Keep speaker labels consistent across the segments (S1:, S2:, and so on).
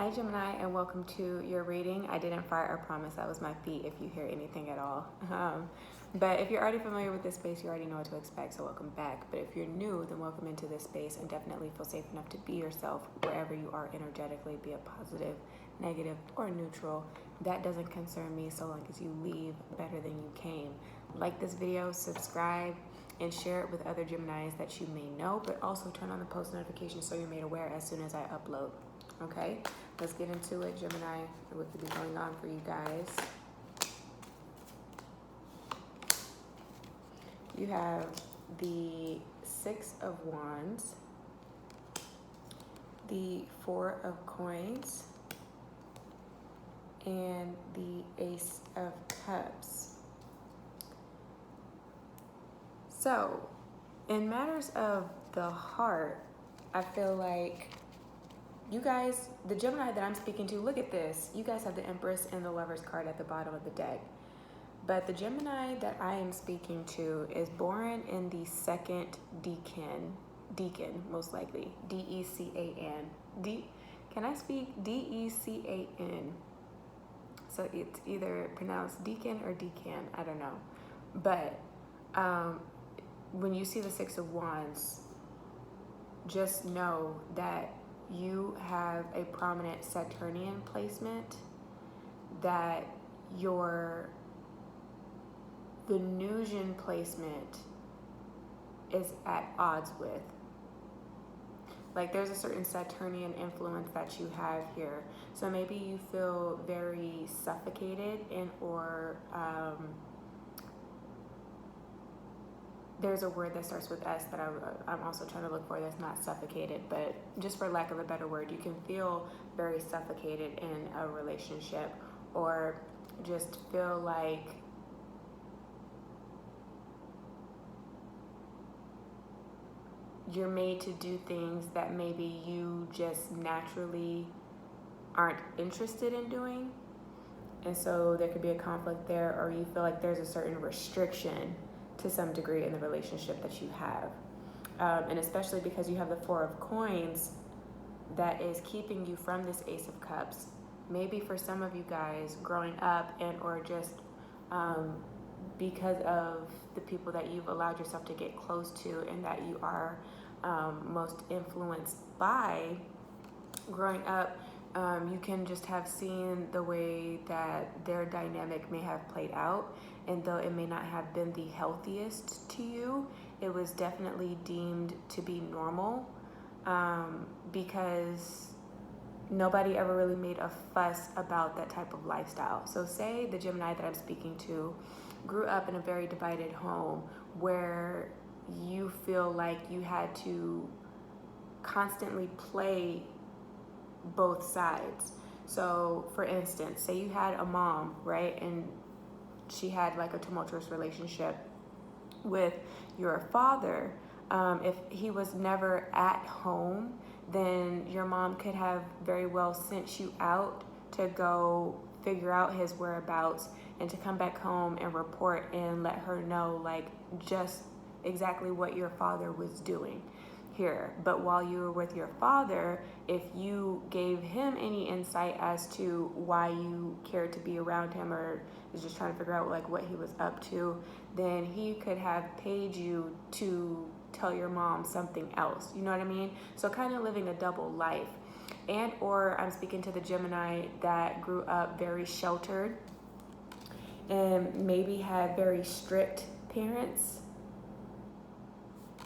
S1: Hi Gemini, and welcome to your reading. I didn't fart, I promise. That was my feet if you hear anything at all. But if you're already familiar with this space, you already know what to expect, so welcome back. But if you're new, then welcome into this space, and definitely feel safe enough to be yourself wherever you are energetically, be it positive, negative, or neutral. That doesn't concern me so long as you leave better than you came. Like this video, subscribe, and share it with other Geminis that you may know, but also turn on the post notifications so you're made aware as soon as I upload. Okay, let's get into it, Gemini, what could be going on for you guys. You have the Six of Wands, the Four of Coins, and the Ace of Cups. So, in matters of the heart, I feel like you guys, the Gemini that I'm speaking to, look at this. You guys have the Empress and the Lover's card at the bottom of the deck. But the Gemini that I am speaking to is born in the second decan, most likely. D-E-C-A-N. Can I speak? D-E-C-A-N. So it's either pronounced deacon or decan, I don't know. But when you see the Six of Wands, just know that you have a prominent Saturnian placement that your Venusian placement is at odds with. Like there's a certain Saturnian influence that you have here. So maybe you feel very suffocated or there's a word that starts with S that I'm also trying to look for that's not suffocated, but just for lack of a better word, you can feel very suffocated in a relationship or just feel like you're made to do things that maybe you just naturally aren't interested in doing. And so there could be a conflict there, or you feel like there's a certain restriction to some degree in the relationship that you have. And especially because you have the Four of Coins that is keeping you from this Ace of Cups. Maybe for some of you guys growing up and or just because of the people that you've allowed yourself to get close to and that you are most influenced by growing up, you can just have seen the way that their dynamic may have played out. And though it may not have been the healthiest to you, it was definitely deemed to be normal because nobody ever really made a fuss about that type of lifestyle. So say the Gemini that I'm speaking to grew up in a very divided home where you feel like you had to constantly play both sides. So for instance, say you had a mom, right? And she had like a tumultuous relationship with your father. If he was never at home, then your mom could have very well sent you out to go figure out his whereabouts and to come back home and report and let her know like just exactly what your father was doing here. But while you were with your father, if you gave him any insight as to why you cared to be around him or was just trying to figure out like what he was up to, then he could have paid you to tell your mom something else. You know what I mean? So kind of living a double life. And or I'm speaking to the Gemini that grew up very sheltered and maybe had very strict parents.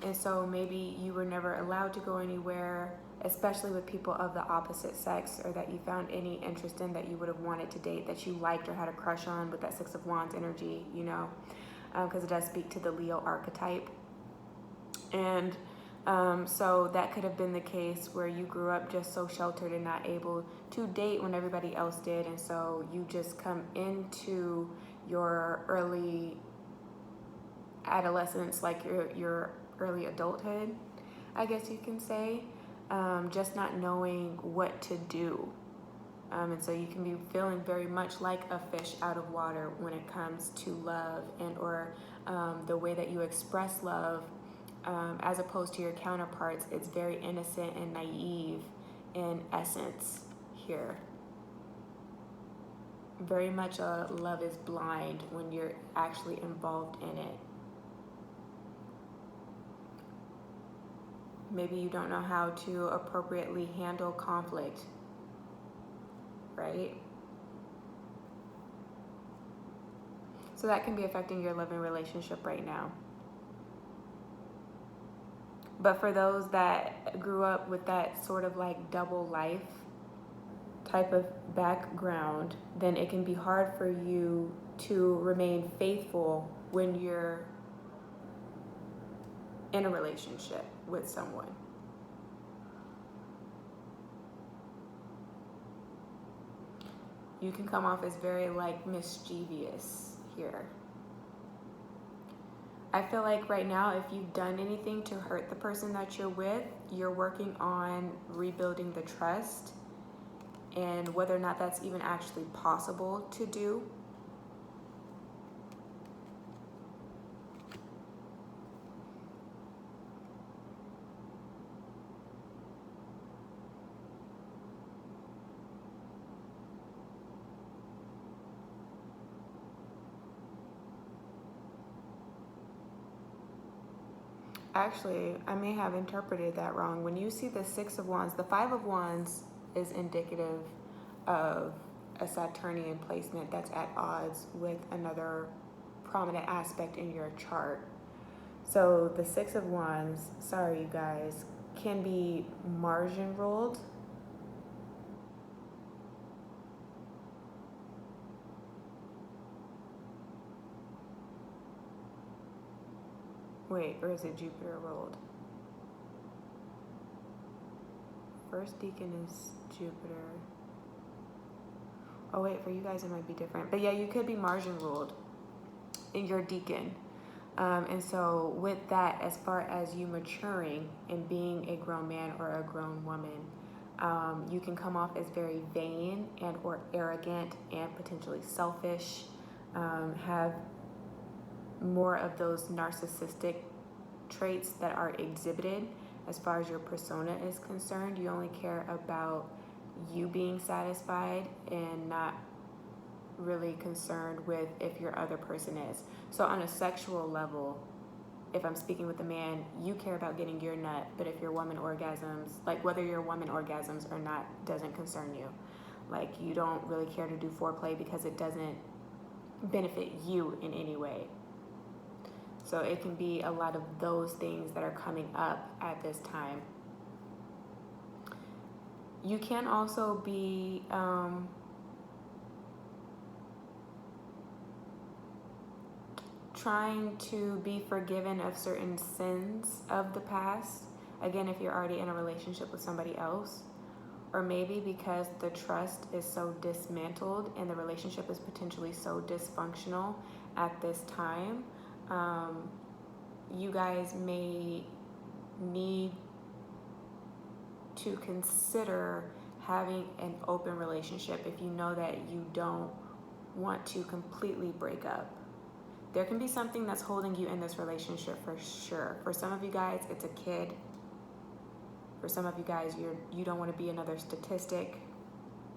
S1: And so maybe you were never allowed to go anywhere, especially with people of the opposite sex or that you found any interest in that you would have wanted to date, that you liked or had a crush on with that Six of Wands energy, you know, because it does speak to the Leo archetype. And so that could have been the case where you grew up just so sheltered and not able to date when everybody else did. And so you just come into your early adolescence, like your early adulthood, I guess you can say, just not knowing what to do. And so you can be feeling very much like a fish out of water when it comes to love and or the way that you express love as opposed to your counterparts. It's very innocent and naive in essence here. Very much a love is blind when you're actually involved in it. Maybe you don't know how to appropriately handle conflict, right? So that can be affecting your loving relationship right now. But for those that grew up with that sort of like double life type of background, then it can be hard for you to remain faithful when you're in a relationship with someone. You can come off as very like mischievous here. I feel like right now, if you've done anything to hurt the person that you're with, you're working on rebuilding the trust, and whether or not that's even actually possible to do. Actually, I may have interpreted that wrong. When you see the Six of Wands, the Five of Wands is indicative of a Saturnian placement that's at odds with another prominent aspect in your chart. So the Six of Wands, sorry you guys, can be margin ruled. Wait, or is it Jupiter ruled? First deacon is Jupiter. Oh wait, for you guys it might be different. But yeah, you could be margin ruled in your deacon. And so with that, as far as you maturing and being a grown man or a grown woman, you can come off as very vain and or arrogant and potentially selfish, have more of those narcissistic traits that are exhibited as far as your persona is concerned. You only care about you being satisfied and not really concerned with if your other person is. So on a sexual level, if I'm speaking with a man, you care about getting your nut, but if your woman orgasms, like whether your woman orgasms or not doesn't concern you. Like you don't really care to do foreplay because it doesn't benefit you in any way. So it can be a lot of those things that are coming up at this time. You can also be trying to be forgiven of certain sins of the past. Again, if you're already in a relationship with somebody else, or maybe because the trust is so dismantled and the relationship is potentially so dysfunctional at this time, you guys may need to consider having an open relationship if you know that you don't want to completely break up. There can be something that's holding you in this relationship for sure. For some of you guys, it's a kid. For some of you guys, you don't want to be another statistic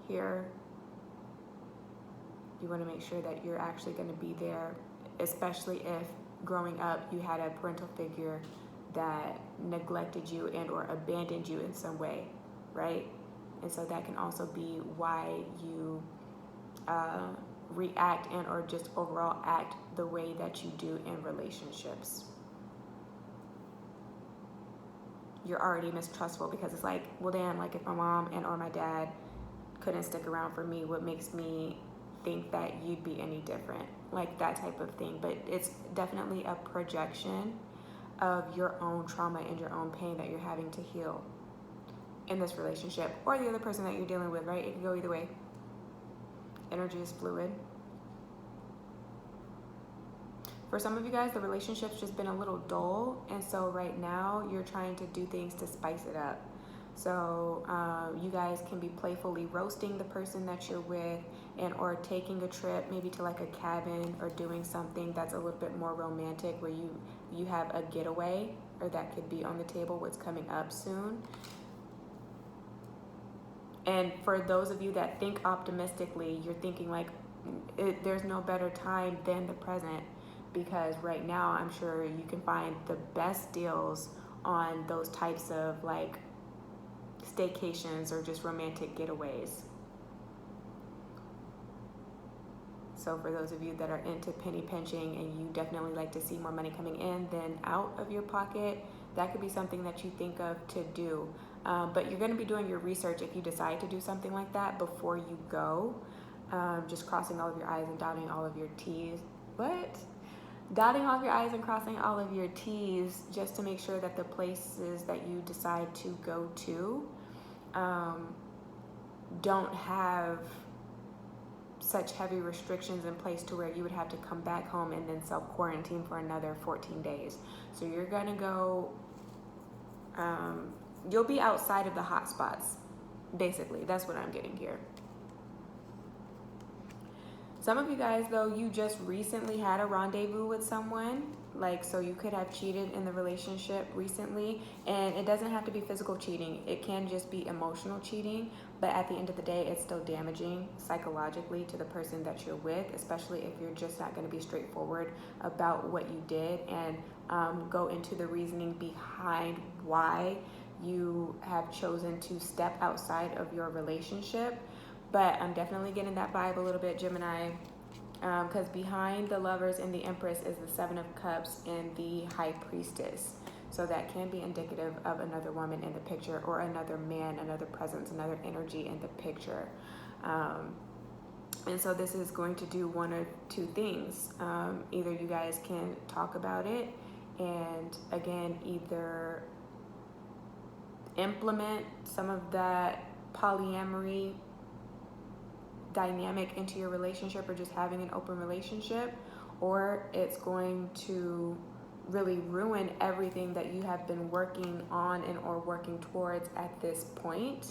S1: here. You want to make sure that you're actually going to be there, especially if growing up you had a parental figure that neglected you and or abandoned you in some way, right? And so that can also be why you react and or just overall act the way that you do in relationships. You're already mistrustful because it's like, well damn, like if my mom and or my dad couldn't stick around for me, what makes me think that you'd be any different? Like that type of thing. But it's definitely a projection of your own trauma and your own pain that you're having to heal in this relationship or the other person that you're dealing with, right? It can go either way. Energy is fluid. For some of you guys, the relationship's just been a little dull, and so right now you're trying to do things to spice it up. So you guys can be playfully roasting the person that you're with and or taking a trip maybe to like a cabin or doing something that's a little bit more romantic where you have a getaway, or that could be on the table, what's coming up soon. And for those of you that think optimistically, you're thinking like, there's no better time than the present, because right now I'm sure you can find the best deals on those types of like staycations or just romantic getaways. So for those of you that are into penny pinching and you definitely like to see more money coming in than out of your pocket, that could be something that you think of to do. But you're going to be doing your research if you decide to do something like that before you go. Just crossing all of your I's and dotting all of your T's. What? Dotting all of your I's and crossing all of your T's, just to make sure that the places that you decide to go to don't have such heavy restrictions in place to where you would have to come back home and then self-quarantine for another 14 days. So you're gonna go, you'll be outside of the hot spots, basically. That's what I'm getting here. Some of you guys, though, you just recently had a rendezvous with someone, like, so you could have cheated in the relationship recently, and it doesn't have to be physical cheating. It can just be emotional cheating, but at the end of the day, it's still damaging psychologically to the person that you're with, especially if you're just not going to be straightforward about what you did and go into the reasoning behind why you have chosen to step outside of your relationship. But I'm definitely getting that vibe a little bit, Gemini, because behind the Lovers and the Empress is the Seven of Cups and the High Priestess. So that can be indicative of another woman in the picture, or another man, another presence, another energy in the picture. And so this is going to do one or two things. Either you guys can talk about it and, again, either implement some of that polyamory dynamic into your relationship, or just having an open relationship, or it's going to really ruin everything that you have been working on and or working towards at this point.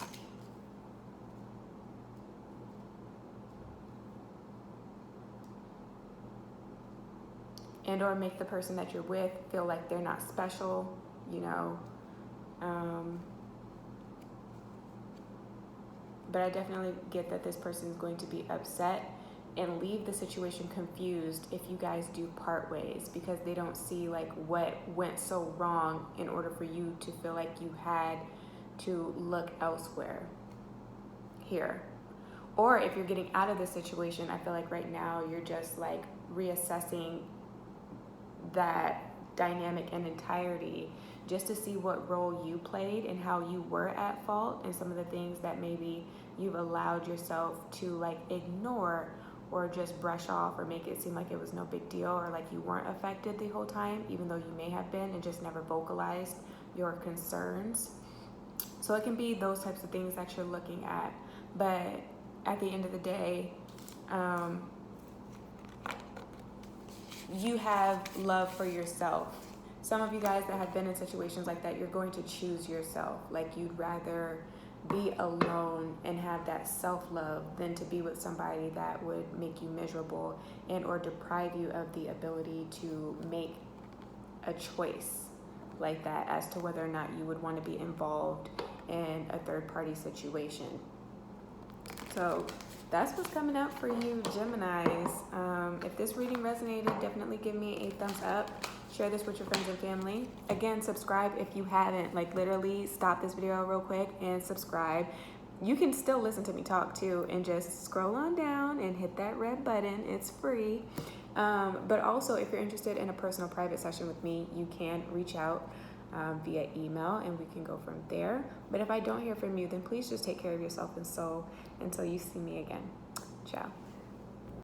S1: And or make the person that you're with feel like they're not special, you know. But I definitely get that this person is going to be upset and leave the situation confused if you guys do part ways, because they don't see like what went so wrong in order for you to feel like you had to look elsewhere here. Or if you're getting out of the situation, I feel like right now you're just like reassessing that dynamic in entirety, just to see what role you played and how you were at fault, and some of the things that maybe you've allowed yourself to like ignore or just brush off, or make it seem like it was no big deal, or like you weren't affected the whole time, even though you may have been, and just never vocalized your concerns. So it can be those types of things that you're looking at. But at the end of the day, you have love for yourself. Some of you guys that have been in situations like that, you're going to choose yourself. Like, you'd rather be alone and have that self-love than to be with somebody that would make you miserable and or deprive you of the ability to make a choice like that as to whether or not you would want to be involved in a third-party situation. So that's what's coming up for you, Geminis. If this reading resonated, definitely give me a thumbs up. Share this with your friends and family. Again, subscribe if you haven't. Like, literally stop this video real quick and subscribe. You can still listen to me talk too, and just scroll on down and hit that red button. It's free. But also, if you're interested in a personal private session with me, you can reach out via email and we can go from there. But if I don't hear from you, then please just take care of yourself and soul until you see me again. Ciao.